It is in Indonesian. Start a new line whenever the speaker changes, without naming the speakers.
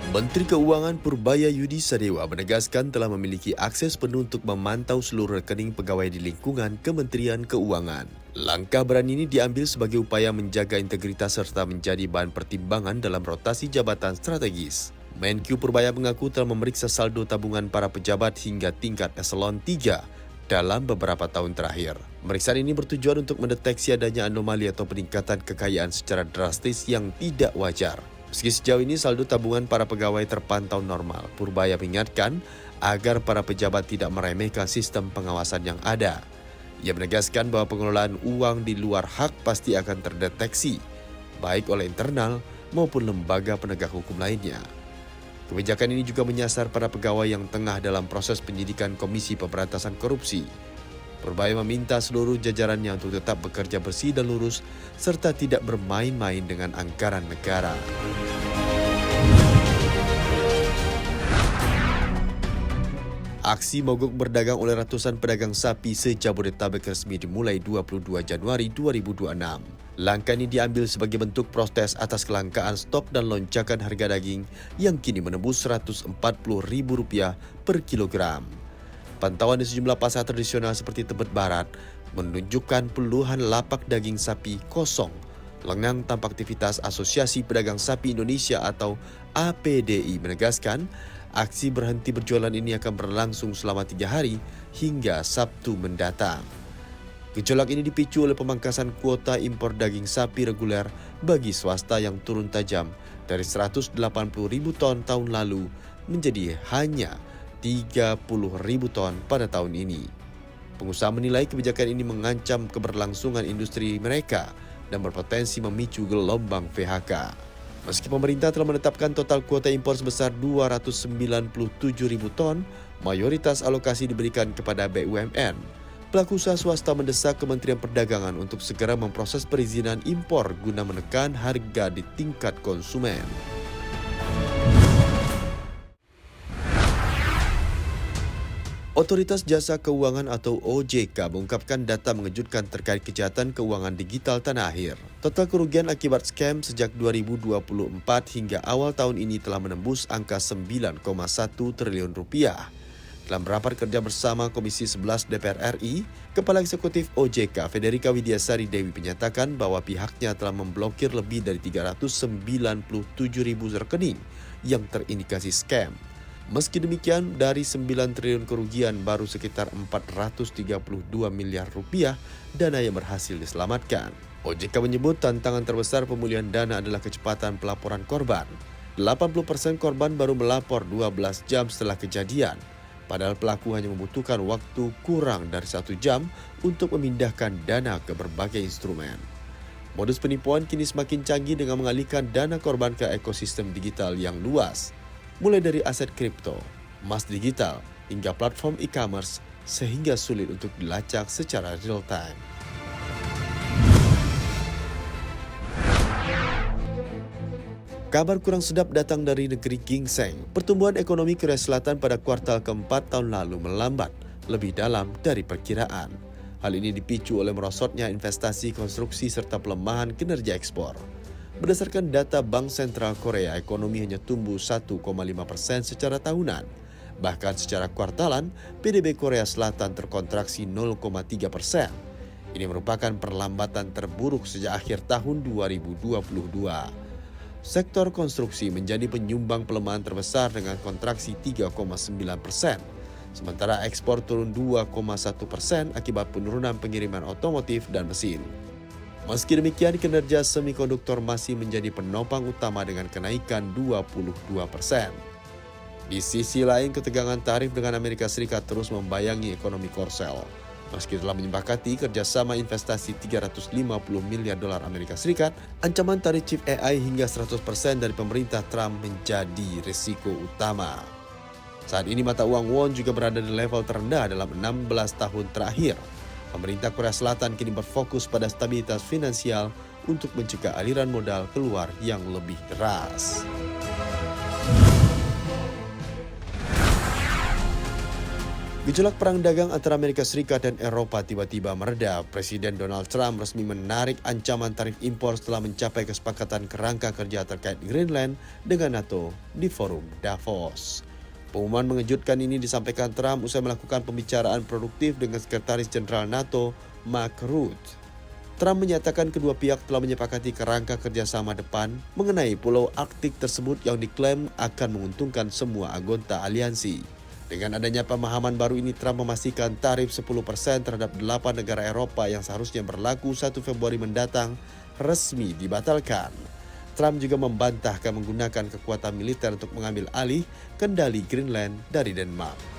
Menteri Keuangan Purbayayudi Sadewa menegaskan telah memiliki akses penuh untuk memantau seluruh rekening pegawai di lingkungan Kementerian Keuangan. Langkah berani ini diambil sebagai upaya menjaga integritas serta menjadi bahan pertimbangan dalam rotasi jabatan strategis. Menkyu Purbaya mengaku telah memeriksa saldo tabungan para pejabat hingga tingkat eselon 3 dalam beberapa tahun terakhir. Pemeriksaan ini bertujuan untuk mendeteksi adanya anomali atau peningkatan kekayaan secara drastis yang tidak wajar. Meski sejauh ini saldo tabungan para pegawai terpantau normal, Purbaya mengingatkan agar para pejabat tidak meremehkan sistem pengawasan yang ada. Ia menegaskan bahwa pengelolaan uang di luar hak pasti akan terdeteksi, baik oleh internal maupun lembaga penegak hukum lainnya. Kebijakan ini juga menyasar para pegawai yang tengah dalam proses penyidikan Komisi Pemberantasan Korupsi. Purbaya meminta seluruh jajarannya untuk tetap bekerja bersih dan lurus, serta tidak bermain-main dengan anggaran negara. Aksi mogok berdagang oleh ratusan pedagang sapi se-Jabodetabek resmi dimulai 22 Januari 2026. Langkah ini diambil sebagai bentuk protes atas kelangkaan stok dan lonjakan harga daging yang kini menembus Rp140.000 per kilogram. Pantauan di sejumlah pasar tradisional seperti Tebet Barat menunjukkan puluhan lapak daging sapi kosong, lengang tanpa aktivitas. Asosiasi Pedagang Sapi Indonesia atau APDI menegaskan aksi berhenti berjualan ini akan berlangsung selama 3 hari hingga Sabtu mendatang. Gejolak ini dipicu oleh pemangkasan kuota impor daging sapi reguler bagi swasta yang turun tajam dari 180.000 ton tahun lalu menjadi hanya 30.000 ton pada tahun ini. Pengusaha menilai kebijakan ini mengancam keberlangsungan industri mereka dan berpotensi memicu gelombang PHK. Meski pemerintah telah menetapkan total kuota impor sebesar 297.000 ton, mayoritas alokasi diberikan kepada BUMN. Pelaku usaha swasta mendesak Kementerian Perdagangan untuk segera memproses perizinan impor guna menekan harga di tingkat konsumen. Otoritas Jasa Keuangan atau OJK mengungkapkan data mengejutkan terkait kejahatan keuangan digital tanah air. Total kerugian akibat scam sejak 2024 hingga awal tahun ini telah menembus angka 9,1 triliun rupiah. Dalam rapat kerja bersama Komisi 11 DPR RI, Kepala Eksekutif OJK Federica Widiasari Dewi menyatakan bahwa pihaknya telah memblokir lebih dari 397.000 rekening yang terindikasi scam. Meski demikian, dari 9 triliun kerugian baru sekitar 432 miliar rupiah dana yang berhasil diselamatkan. OJK menyebut tantangan terbesar pemulihan dana adalah kecepatan pelaporan korban. 80% korban baru melapor 12 jam setelah kejadian, padahal pelaku hanya membutuhkan waktu kurang dari 1 jam untuk memindahkan dana ke berbagai instrumen. Modus penipuan kini semakin canggih dengan mengalihkan dana korban ke ekosistem digital yang luas, mulai dari aset kripto, emas digital, hingga platform e-commerce, sehingga sulit untuk dilacak secara real time. Kabar kurang sedap datang dari negeri gingseng. Pertumbuhan ekonomi Korea Selatan pada kuartal keempat tahun lalu melambat lebih dalam dari perkiraan. Hal ini dipicu oleh merosotnya investasi konstruksi serta pelemahan kinerja ekspor. Berdasarkan data Bank Sentral Korea, ekonomi hanya tumbuh 1,5% secara tahunan. Bahkan secara kuartalan, PDB Korea Selatan terkontraksi 0,3%. Ini merupakan perlambatan terburuk sejak akhir tahun 2022. Sektor konstruksi menjadi penyumbang pelemahan terbesar dengan kontraksi 3,9%. Sementara ekspor turun 2,1% akibat penurunan pengiriman otomotif dan mesin. Meski demikian, kinerja semikonduktor masih menjadi penopang utama dengan kenaikan 22%. Di sisi lain, ketegangan tarif dengan Amerika Serikat terus membayangi ekonomi Korsel. Meski telah menyepakati kerjasama investasi 350 miliar dolar Amerika Serikat, ancaman tarif chip AI hingga 100% dari pemerintah Trump menjadi risiko utama. Saat ini mata uang won juga berada di level terendah dalam 16 tahun terakhir. Pemerintah Korea Selatan kini berfokus pada stabilitas finansial untuk mencegah aliran modal keluar yang lebih deras. Gejolak perang dagang antara Amerika Serikat dan Eropa tiba-tiba mereda. Presiden Donald Trump resmi menarik ancaman tarif impor setelah mencapai kesepakatan kerangka kerja terkait Greenland dengan NATO di forum Davos. Pengumuman mengejutkan ini disampaikan Trump usai melakukan pembicaraan produktif dengan Sekretaris Jenderal NATO Mark Rutte. Trump menyatakan kedua pihak telah menyepakati kerangka kerjasama depan mengenai pulau Arktik tersebut yang diklaim akan menguntungkan semua anggota aliansi. Dengan adanya pemahaman baru ini, Trump memastikan tarif 10% terhadap 8 negara Eropa yang seharusnya berlaku 1 Februari mendatang resmi dibatalkan. Trump juga membantah akan menggunakan kekuatan militer untuk mengambil alih kendali Greenland dari Denmark.